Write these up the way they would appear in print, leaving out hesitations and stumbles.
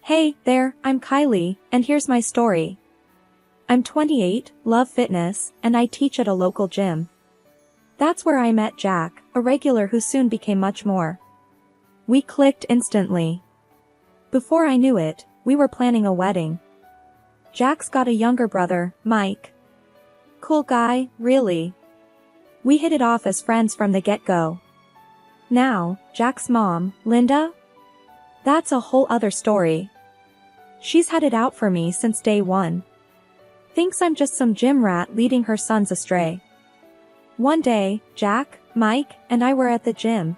Hey there, I'm Kylie, and here's my story. I'm 28, love fitness, and I teach at a local gym. That's where I met Jack, a regular who soon became much more. We clicked instantly. Before I knew it, we were planning a wedding. Jack's got a younger brother, Mike. Cool guy, really. We hit it off as friends from the get-go. Now, Jack's mom, Linda? That's a whole other story. She's had it out for me since day one. Thinks I'm just some gym rat leading her sons astray. One day, Jack, Mike, and I were at the gym.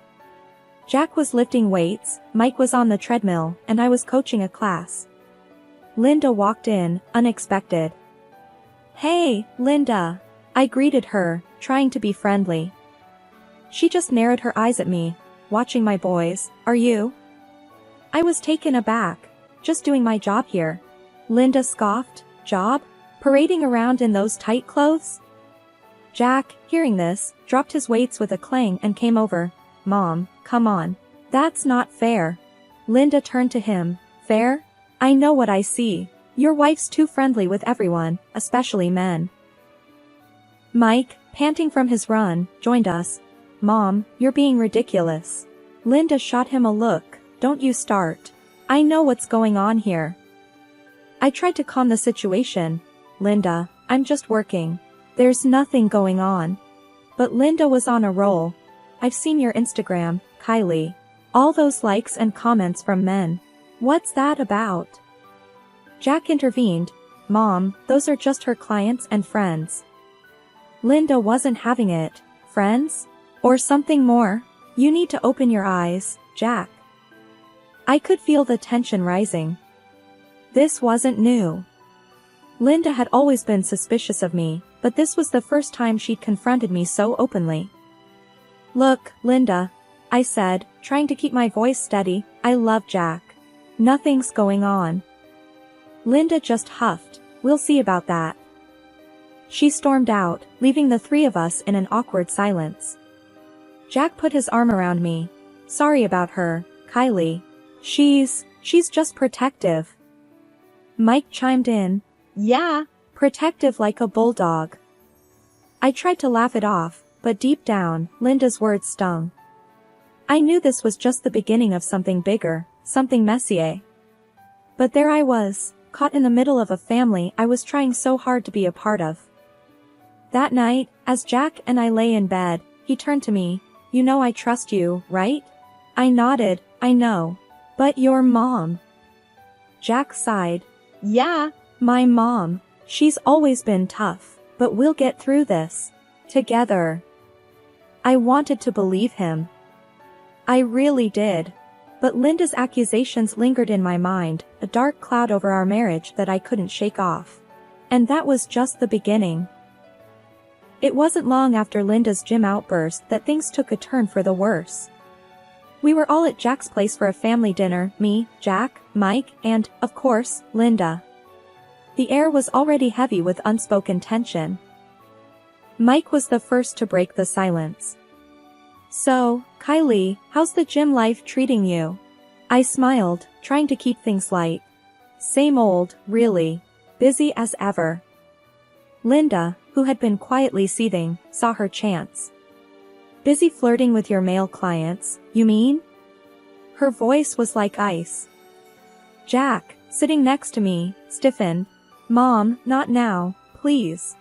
Jack was lifting weights, Mike was on the treadmill, and I was coaching a class. Linda walked in, unexpected. Hey, Linda. I greeted her, trying to be friendly. She just narrowed her eyes at me, watching my boys. Are you? I was taken aback. Just doing my job here. Linda scoffed. Job? Parading around in those tight clothes? Jack, hearing this, dropped his weights with a clang and came over. Mom, come on. That's not fair. Linda turned to him. Fair? I know what I see. Your wife's too friendly with everyone, especially men. Mike, panting from his run, joined us. Mom, you're being ridiculous. Linda shot him a look. Don't you start. I know what's going on here. I tried to calm the situation. Linda, I'm just working. There's nothing going on. But Linda was on a roll. I've seen your Instagram, Kylie. All those likes and comments from men. What's that about? Jack intervened. Mom, those are just her clients and friends. Linda wasn't having it. Friends? Or something more? You need to open your eyes, Jack. I could feel the tension rising. This wasn't new. Linda had always been suspicious of me, but this was the first time she'd confronted me so openly. Look, Linda, I said, trying to keep my voice steady, I love Jack. Nothing's going on. Linda just huffed. We'll see about that. She stormed out, leaving the three of us in an awkward silence. Jack put his arm around me. Sorry about her, Kylie. She's just protective. Mike chimed in. Yeah, protective like a bulldog. I tried to laugh it off, but deep down, Linda's words stung. I knew this was just the beginning of something bigger, something messier. But there I was, caught in the middle of a family I was trying so hard to be a part of. That night, as Jack and I lay in bed, he turned to me. You know I trust you, right? I nodded. I know. But your mom. Jack sighed. Yeah, my mom. She's always been tough, but we'll get through this. Together. I wanted to believe him. I really did. But Linda's accusations lingered in my mind, a dark cloud over our marriage that I couldn't shake off. And that was just the beginning. It wasn't long after Linda's gym outburst that things took a turn for the worse. We were all at Jack's place for a family dinner, me, Jack, Mike, and, of course, Linda. The air was already heavy with unspoken tension. Mike was the first to break the silence. So, Kylie, how's the gym life treating you? I smiled, trying to keep things light. Same old, really. Busy as ever. Linda, who had been quietly seething, saw her chance. Busy flirting with your male clients, you mean? Her voice was like ice. Jack, sitting next to me, stiffened. Mom, not now, please.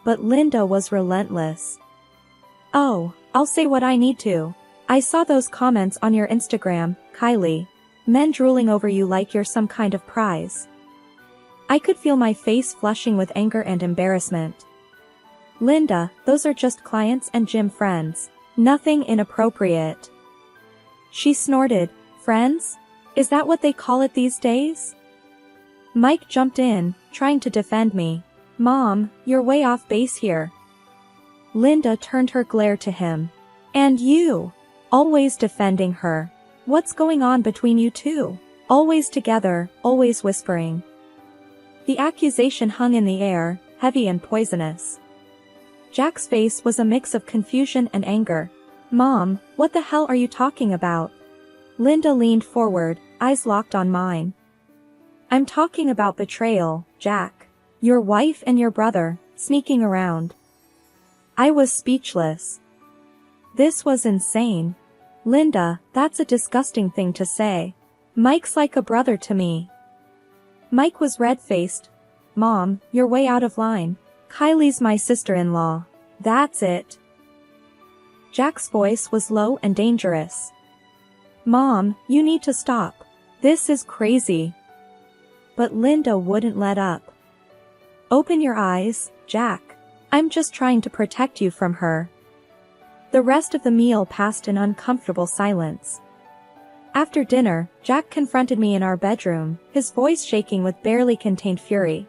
But Linda was relentless. Oh, I'll say what I need to. I saw those comments on your Instagram, Kylie. Men drooling over you like you're some kind of prize. I could feel my face flushing with anger and embarrassment. Linda, those are just clients and gym friends. Nothing inappropriate. She snorted. Friends? Is that what they call it these days? Mike jumped in, trying to defend me. Mom, you're way off base here. Linda turned her glare to him. And you? Always defending her. What's going on between you two? Always together, always whispering. The accusation hung in the air, heavy and poisonous. Jack's face was a mix of confusion and anger. Mom, what the hell are you talking about? Linda leaned forward, eyes locked on mine. I'm talking about betrayal, Jack. Your wife and your brother, sneaking around. I was speechless. This was insane. Linda, that's a disgusting thing to say. Mike's like a brother to me. Mike was red-faced. Mom, you're way out of line. Kylie's my sister-in-law. That's it. Jack's voice was low and dangerous. Mom, you need to stop. This is crazy. But Linda wouldn't let up. Open your eyes, Jack. I'm just trying to protect you from her. The rest of the meal passed in uncomfortable silence. After dinner, Jack confronted me in our bedroom, his voice shaking with barely contained fury.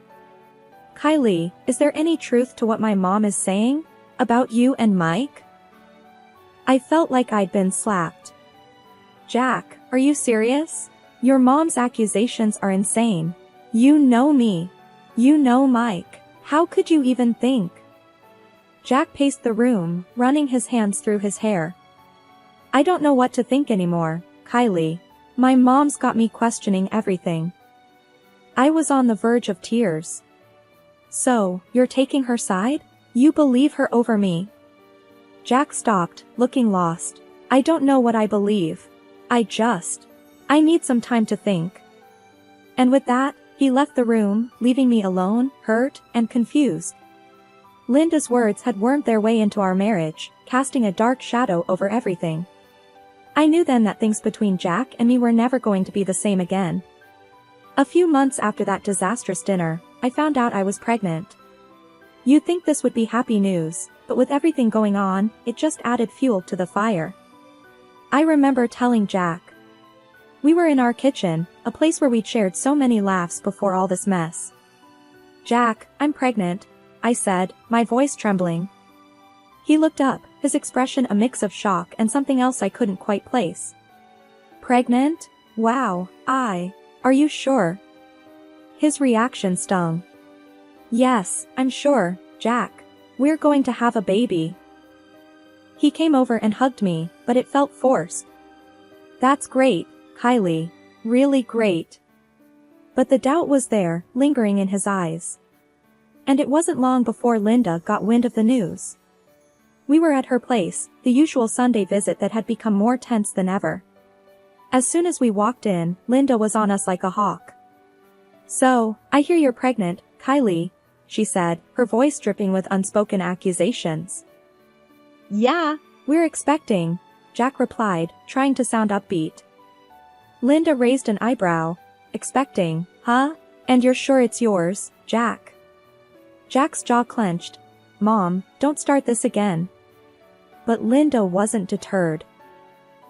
Kylie, is there any truth to what my mom is saying? About you and Mike? I felt like I'd been slapped. Jack, are you serious? Your mom's accusations are insane. You know me. You know Mike. How could you even think? Jack paced the room, running his hands through his hair. I don't know what to think anymore, Kylie. My mom's got me questioning everything. I was on the verge of tears. So, you're taking her side? You believe her over me? Jack stopped, looking lost. I don't know what I believe. I need some time to think. And with that, he left the room, leaving me alone, hurt, and confused. Linda's words had wormed their way into our marriage, casting a dark shadow over everything. I knew then that things between Jack and me were never going to be the same again. A few months after that disastrous dinner, I found out I was pregnant. You'd think this would be happy news, but with everything going on, it just added fuel to the fire. I remember telling Jack. We were in our kitchen, a place where we'd shared so many laughs before all this mess. Jack, I'm pregnant, I said, my voice trembling. He looked up, his expression a mix of shock and something else I couldn't quite place. Pregnant? Wow, are you sure? His reaction stung. Yes, I'm sure, Jack. We're going to have a baby. He came over and hugged me, but it felt forced. That's great, Kylie. Really great. But the doubt was there, lingering in his eyes. And it wasn't long before Linda got wind of the news. We were at her place, the usual Sunday visit that had become more tense than ever. As soon as we walked in, Linda was on us like a hawk. So, I hear you're pregnant, Kylie, she said, her voice dripping with unspoken accusations. Yeah, we're expecting, Jack replied, trying to sound upbeat. Linda raised an eyebrow. Expecting, huh? And you're sure it's yours, Jack? Jack's jaw clenched. Mom, don't start this again. But Linda wasn't deterred.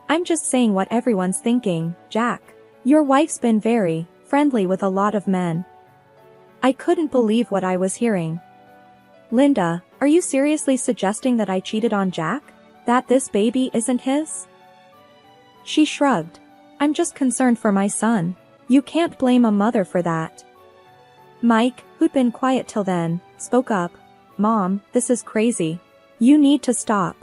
I'm just saying what everyone's thinking, Jack. Your wife's been very friendly with a lot of men. I couldn't believe what I was hearing. Linda, are you seriously suggesting that I cheated on Jack? That this baby isn't his? She shrugged. I'm just concerned for my son. You can't blame a mother for that. Mike, who'd been quiet till then, spoke up. Mom, this is crazy. You need to stop.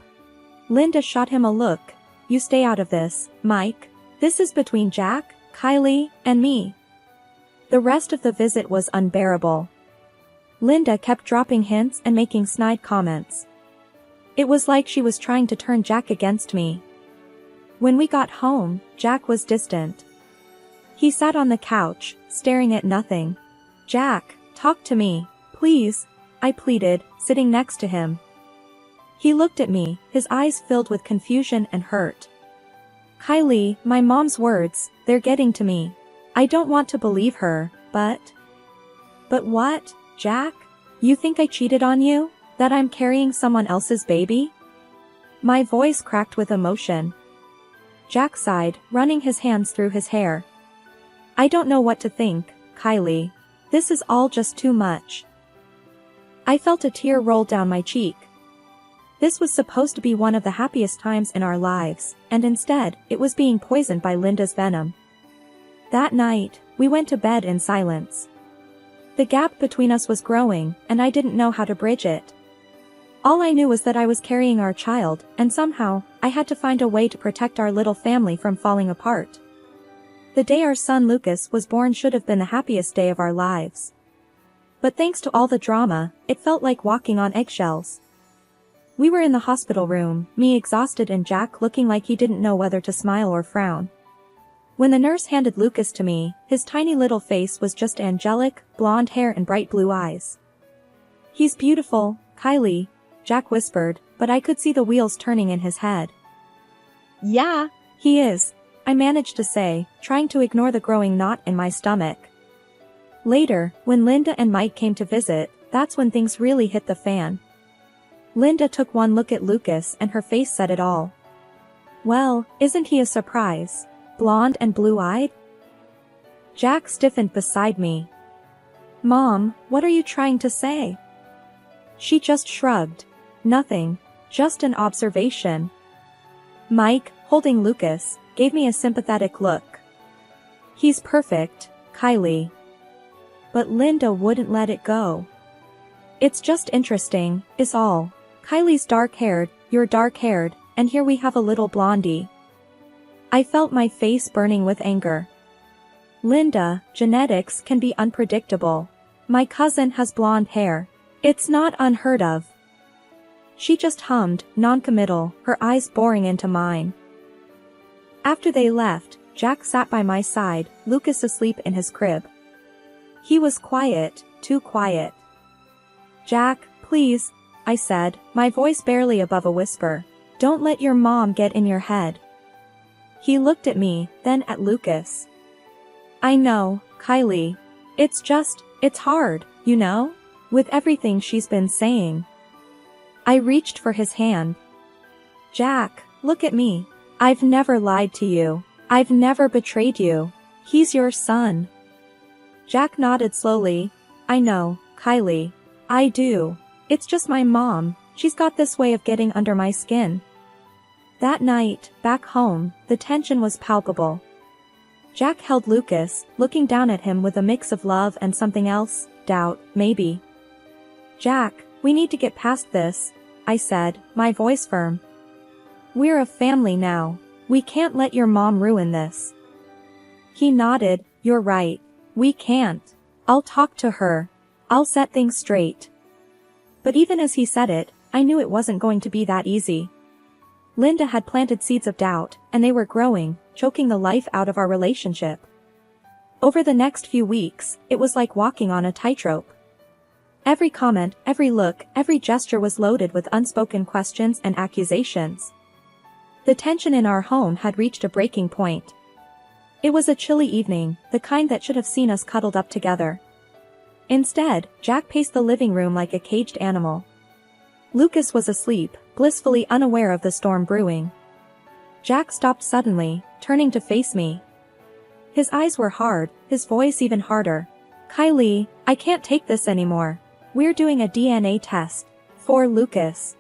Linda shot him a look. You stay out of this, Mike. This is between Jack, Kylie, and me. The rest of the visit was unbearable. Linda kept dropping hints and making snide comments. It was like she was trying to turn Jack against me. When we got home, Jack was distant. He sat on the couch, staring at nothing. Jack, talk to me, please, I pleaded, sitting next to him. He looked at me, his eyes filled with confusion and hurt. Kylie, my mom's words, they're getting to me. I don't want to believe her, but... But what, Jack? You think I cheated on you? That I'm carrying someone else's baby? My voice cracked with emotion. Jack sighed, running his hands through his hair. I don't know what to think, Kylie. This is all just too much. I felt a tear roll down my cheek. This was supposed to be one of the happiest times in our lives, and instead, it was being poisoned by Linda's venom. That night, we went to bed in silence. The gap between us was growing, and I didn't know how to bridge it. All I knew was that I was carrying our child, and somehow, I had to find a way to protect our little family from falling apart. The day our son Lucas was born should have been the happiest day of our lives. But thanks to all the drama, it felt like walking on eggshells. We were in the hospital room, me exhausted and Jack looking like he didn't know whether to smile or frown. When the nurse handed Lucas to me, his tiny little face was just angelic, blonde hair and bright blue eyes. "He's beautiful, Kylie," Jack whispered, but I could see the wheels turning in his head. "Yeah, he is," I managed to say, trying to ignore the growing knot in my stomach. Later, when Linda and Mike came to visit, that's when things really hit the fan. Linda took one look at Lucas and her face said it all. "Well, isn't he a surprise? Blonde and blue-eyed?" Jack stiffened beside me. "Mom, what are you trying to say?" She just shrugged. "Nothing. Just an observation." Mike, holding Lucas, gave me a sympathetic look. "He's perfect, Kylie." But Linda wouldn't let it go. "It's just interesting, is all. Kylie's dark-haired, you're dark-haired, and here we have a little blondie." I felt my face burning with anger. "Linda, genetics can be unpredictable. My cousin has blonde hair. It's not unheard of." She just hummed, non-committal, her eyes boring into mine. After they left, Jack sat by my side, Lucas asleep in his crib. He was quiet, too quiet. "Jack, please," I said, my voice barely above a whisper. "Don't let your mom get in your head." He looked at me, then at Lucas. "I know, Kylie. It's hard, you know? With everything she's been saying." I reached for his hand. "Jack, look at me. I've never lied to you. I've never betrayed you. He's your son." Jack nodded slowly. "I know, Kylie. I do. It's just my mom, she's got this way of getting under my skin." That night, back home, the tension was palpable. Jack held Lucas, looking down at him with a mix of love and something else, doubt, maybe. "Jack, we need to get past this," I said, my voice firm. "We're a family now. We can't let your mom ruin this." He nodded. "You're right. We can't. I'll talk to her. I'll set things straight." But even as he said it, I knew it wasn't going to be that easy. Linda had planted seeds of doubt, and they were growing, choking the life out of our relationship. Over the next few weeks, it was like walking on a tightrope. Every comment, every look, every gesture was loaded with unspoken questions and accusations. The tension in our home had reached a breaking point. It was a chilly evening, the kind that should have seen us cuddled up together. Instead, Jack paced the living room like a caged animal. Lucas was asleep, blissfully unaware of the storm brewing. Jack stopped suddenly, turning to face me. His eyes were hard, his voice even harder. "Kylie, I can't take this anymore. We're doing a DNA test. For Lucas."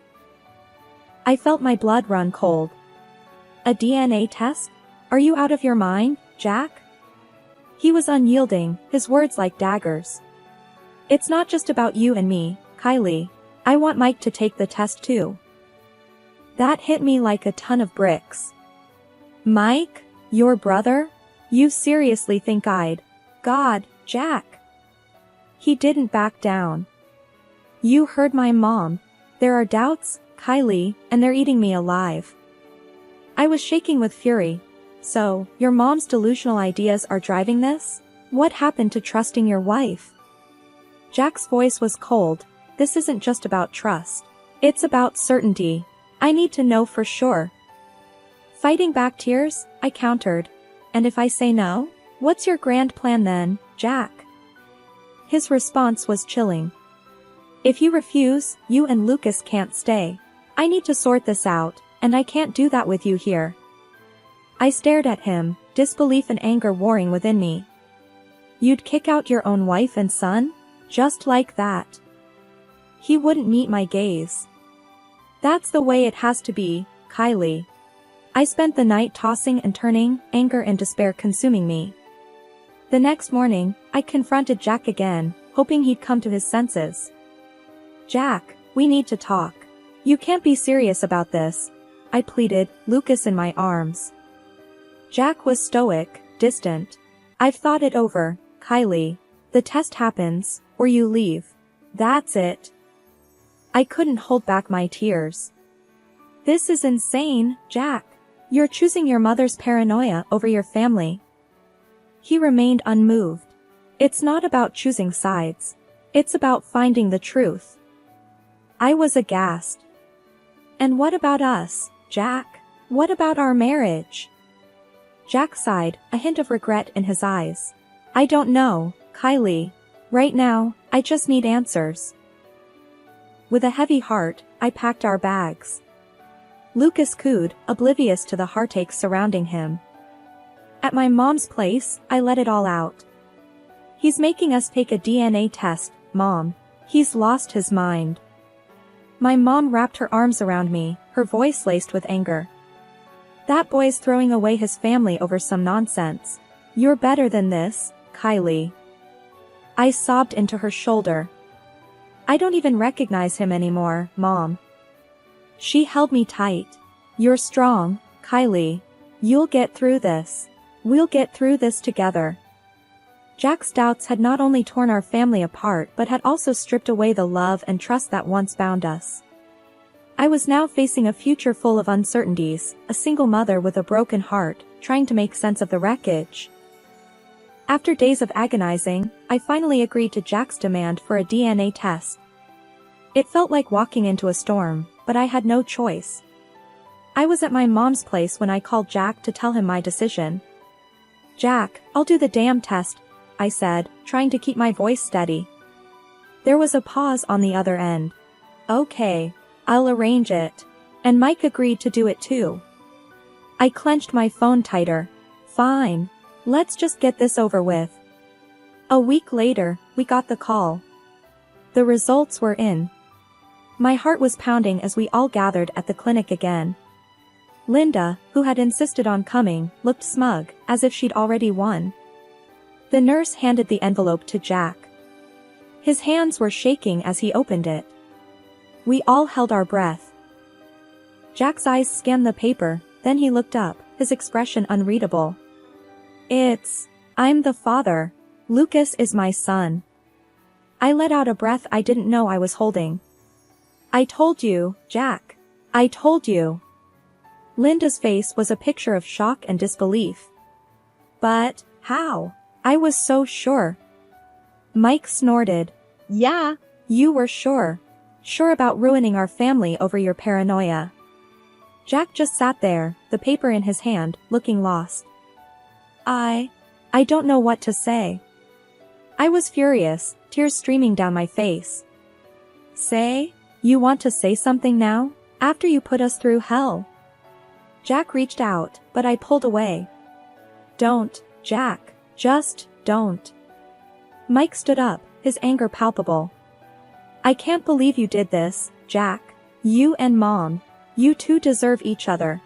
I felt my blood run cold. "A DNA test? Are you out of your mind, Jack?" He was unyielding, his words like daggers. "It's not just about you and me, Kylie. I want Mike to take the test too." That hit me like a ton of bricks. "Mike? Your brother? You seriously think I'd..." "God, Jack." He didn't back down. "You heard my mom. There are doubts, Kylie, and they're eating me alive." I was shaking with fury. "So, your mom's delusional ideas are driving this? What happened to trusting your wife?" Jack's voice was cold. "This isn't just about trust. It's about certainty. I need to know for sure." Fighting back tears, I countered. "And if I say no? What's your grand plan then, Jack?" His response was chilling. "If you refuse, you and Lucas can't stay. I need to sort this out, and I can't do that with you here." I stared at him, disbelief and anger warring within me. "You'd kick out your own wife and son? Just like that?" He wouldn't meet my gaze. "That's the way it has to be, Kylie." I spent the night tossing and turning, anger and despair consuming me. The next morning, I confronted Jack again, hoping he'd come to his senses. "Jack, we need to talk. You can't be serious about this," I pleaded, Lucas in my arms. Jack was stoic, distant. "I've thought it over, Kylie. The test happens, or you leave. That's it." I couldn't hold back my tears. "This is insane, Jack. You're choosing your mother's paranoia over your family." He remained unmoved. "It's not about choosing sides. It's about finding the truth." I was aghast. "And what about us, Jack? What about our marriage?" Jack sighed, a hint of regret in his eyes. "I don't know, Kylie. Right now, I just need answers." With a heavy heart, I packed our bags. Lucas cooed, oblivious to the heartache surrounding him. "At my mom's place, I let it all out. He's making us take a DNA test, Mom. He's lost his mind." My mom wrapped her arms around me, her voice laced with anger. "That boy's throwing away his family over some nonsense. You're better than this, Kylie." I sobbed into her shoulder. "I don't even recognize him anymore, Mom." She held me tight. "You're strong, Kylie. You'll get through this. We'll get through this together." Jack's doubts had not only torn our family apart but had also stripped away the love and trust that once bound us. I was now facing a future full of uncertainties, a single mother with a broken heart, trying to make sense of the wreckage. After days of agonizing, I finally agreed to Jack's demand for a DNA test. It felt like walking into a storm, but I had no choice. I was at my mom's place when I called Jack to tell him my decision. "Jack, I'll do the damn test," I said, trying to keep my voice steady. There was a pause on the other end. "Okay, I'll arrange it." And Mike agreed to do it too. I clenched my phone tighter. "Fine. Let's just get this over with." A week later, we got the call. The results were in. My heart was pounding as we all gathered at the clinic again. Linda, who had insisted on coming, looked smug, as if she'd already won. The nurse handed the envelope to Jack. His hands were shaking as he opened it. We all held our breath. Jack's eyes scanned the paper, then he looked up, his expression unreadable. I'm the father. Lucas is my son." I let out a breath I didn't know I was holding. "I told you, Jack. I told you." Linda's face was a picture of shock and disbelief. "But, how? I was so sure." Mike snorted. "Yeah, you were sure. Sure about ruining our family over your paranoia." Jack just sat there, the paper in his hand, looking lost. I don't know what to say." I was furious, tears streaming down my face. "Say? You want to say something now? After you put us through hell?" Jack reached out, but I pulled away. "Don't, Jack. Just, don't." Mike stood up, his anger palpable. "I can't believe you did this, Jack. You and Mom. You two deserve each other."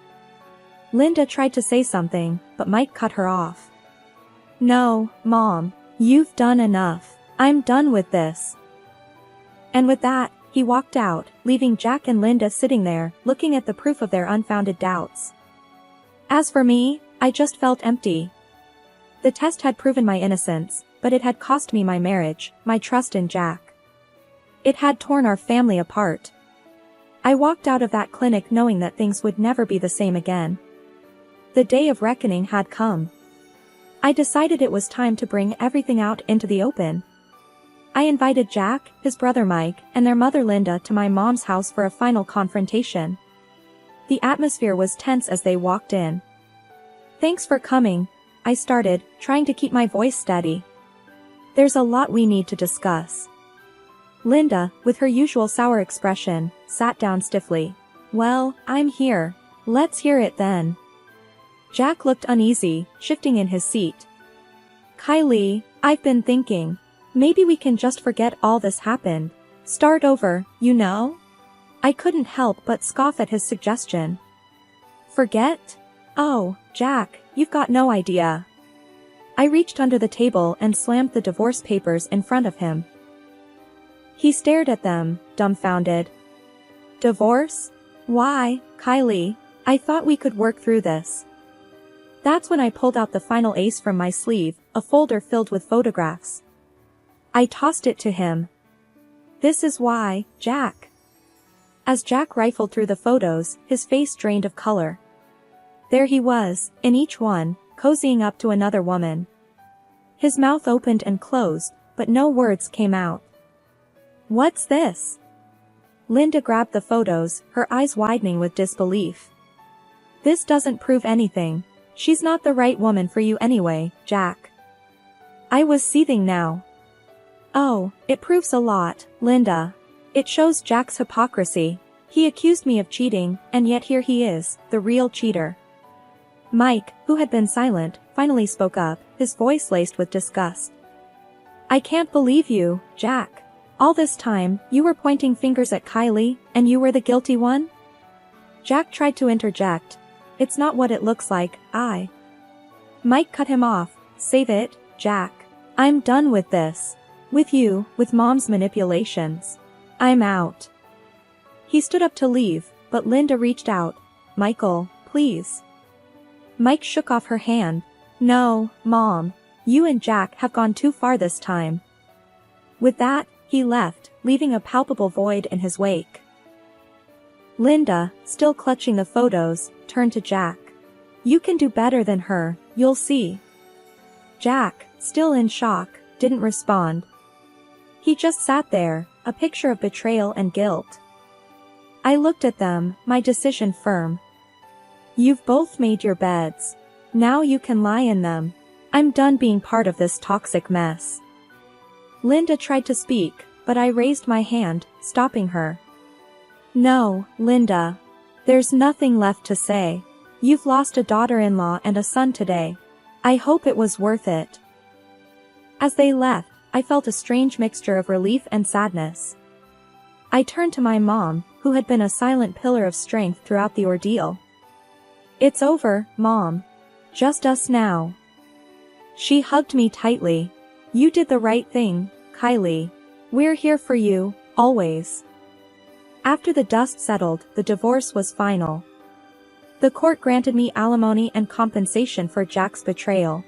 Linda tried to say something, but Mike cut her off. "No, Mom. You've done enough. I'm done with this." And with that, he walked out, leaving Jack and Linda sitting there, looking at the proof of their unfounded doubts. As for me, I just felt empty. The test had proven my innocence, but it had cost me my marriage, my trust in Jack. It had torn our family apart. I walked out of that clinic knowing that things would never be the same again. The day of reckoning had come. I decided it was time to bring everything out into the open. I invited Jack, his brother Mike, and their mother Linda to my mom's house for a final confrontation. The atmosphere was tense as they walked in. "Thanks for coming," I started, trying to keep my voice steady. "There's a lot we need to discuss." Linda, with her usual sour expression, sat down stiffly. "Well, I'm here. Let's hear it then." Jack looked uneasy, shifting in his seat. "Kylie, I've been thinking. Maybe we can just forget all this happened. Start over, you know?" I couldn't help but scoff at his suggestion. "Forget? Oh, Jack, you've got no idea." I reached under the table and slammed the divorce papers in front of him. He stared at them, dumbfounded. "Divorce? Why, Kylie? I thought we could work through this." That's when I pulled out the final ace from my sleeve, a folder filled with photographs. I tossed it to him. "This is why, Jack." As Jack rifled through the photos, his face drained of color. There he was, in each one, cozying up to another woman. His mouth opened and closed, but no words came out. "What's this?" Linda grabbed the photos, her eyes widening with disbelief. "This doesn't prove anything. She's not the right woman for you anyway, Jack." I was seething now. "Oh, it proves a lot, Linda. It shows Jack's hypocrisy. He accused me of cheating, and yet here he is, the real cheater." Mike, who had been silent, finally spoke up, his voice laced with disgust. "I can't believe you, Jack. All this time, you were pointing fingers at Kylie, and you were the guilty one?" Jack tried to interject. "It's not what it looks like, Mike cut him off. "Save it, Jack. I'm done with this. With you, with Mom's manipulations. I'm out." He stood up to leave, but Linda reached out. "Michael, please." Mike shook off her hand. "No, Mom. You and Jack have gone too far this time." With that, he left, leaving a palpable void in his wake. Linda, still clutching the photos, turned to Jack. "You can do better than her, you'll see." Jack, still in shock, didn't respond. He just sat there, a picture of betrayal and guilt. I looked at them, my decision firm. "You've both made your beds. Now you can lie in them. I'm done being part of this toxic mess." Linda tried to speak, but I raised my hand, stopping her. "No, Linda. There's nothing left to say. You've lost a daughter-in-law and a son today. I hope it was worth it." As they left, I felt a strange mixture of relief and sadness. I turned to my mom, who had been a silent pillar of strength throughout the ordeal. "It's over, Mom. Just us now." She hugged me tightly. "You did the right thing, Kylie. We're here for you, always." After the dust settled, the divorce was final. The court granted me alimony and compensation for Jack's betrayal.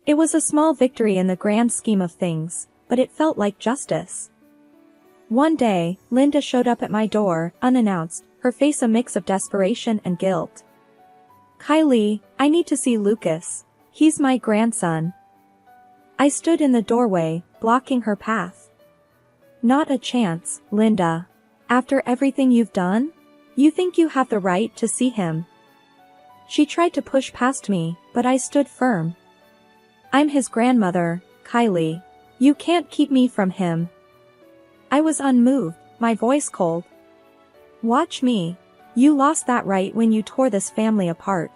It was a small victory in the grand scheme of things, but it felt like justice. One day, Linda showed up at my door, unannounced, her face a mix of desperation and guilt. "Kylie, I need to see Lucas. He's my grandson." I stood in the doorway, blocking her path. "Not a chance, Linda. After everything you've done? You think you have the right to see him?" She tried to push past me, but I stood firm. "I'm his grandmother, Kylie. You can't keep me from him." I was unmoved, my voice cold. "Watch me. You lost that right when you tore this family apart."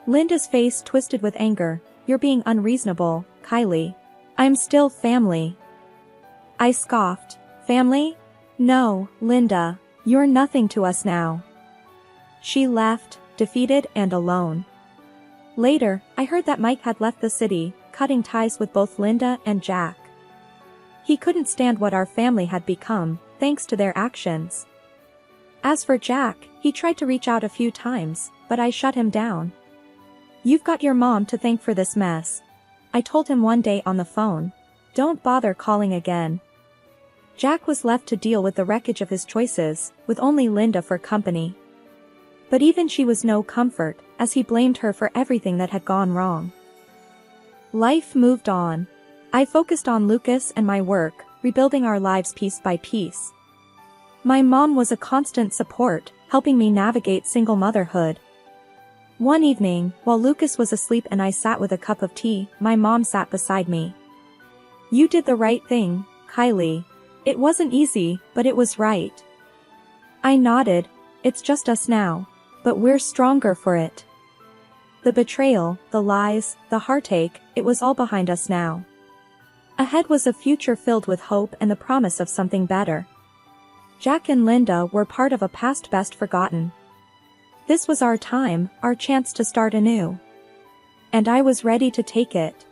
Linda's face twisted with anger. "You're being unreasonable, Kylie. I'm still family." I scoffed. "Family? No, Linda, you're nothing to us now." She left, defeated and alone. Later, I heard that Mike had left the city, cutting ties with both Linda and Jack. He couldn't stand what our family had become, thanks to their actions. As for Jack, he tried to reach out a few times, but I shut him down. "You've got your mom to thank for this mess," I told him one day on the phone. "Don't bother calling again." Jack was left to deal with the wreckage of his choices, with only Linda for company. But even she was no comfort, as he blamed her for everything that had gone wrong. Life moved on. I focused on Lucas and my work, rebuilding our lives piece by piece. My mom was a constant support, helping me navigate single motherhood. One evening, while Lucas was asleep and I sat with a cup of tea, my mom sat beside me. "You did the right thing, Kylie. It wasn't easy, but it was right." I nodded. "It's just us now. But we're stronger for it." The betrayal, the lies, the heartache, it was all behind us now. Ahead was a future filled with hope and the promise of something better. Jack and Linda were part of a past best forgotten. This was our time, our chance to start anew. And I was ready to take it.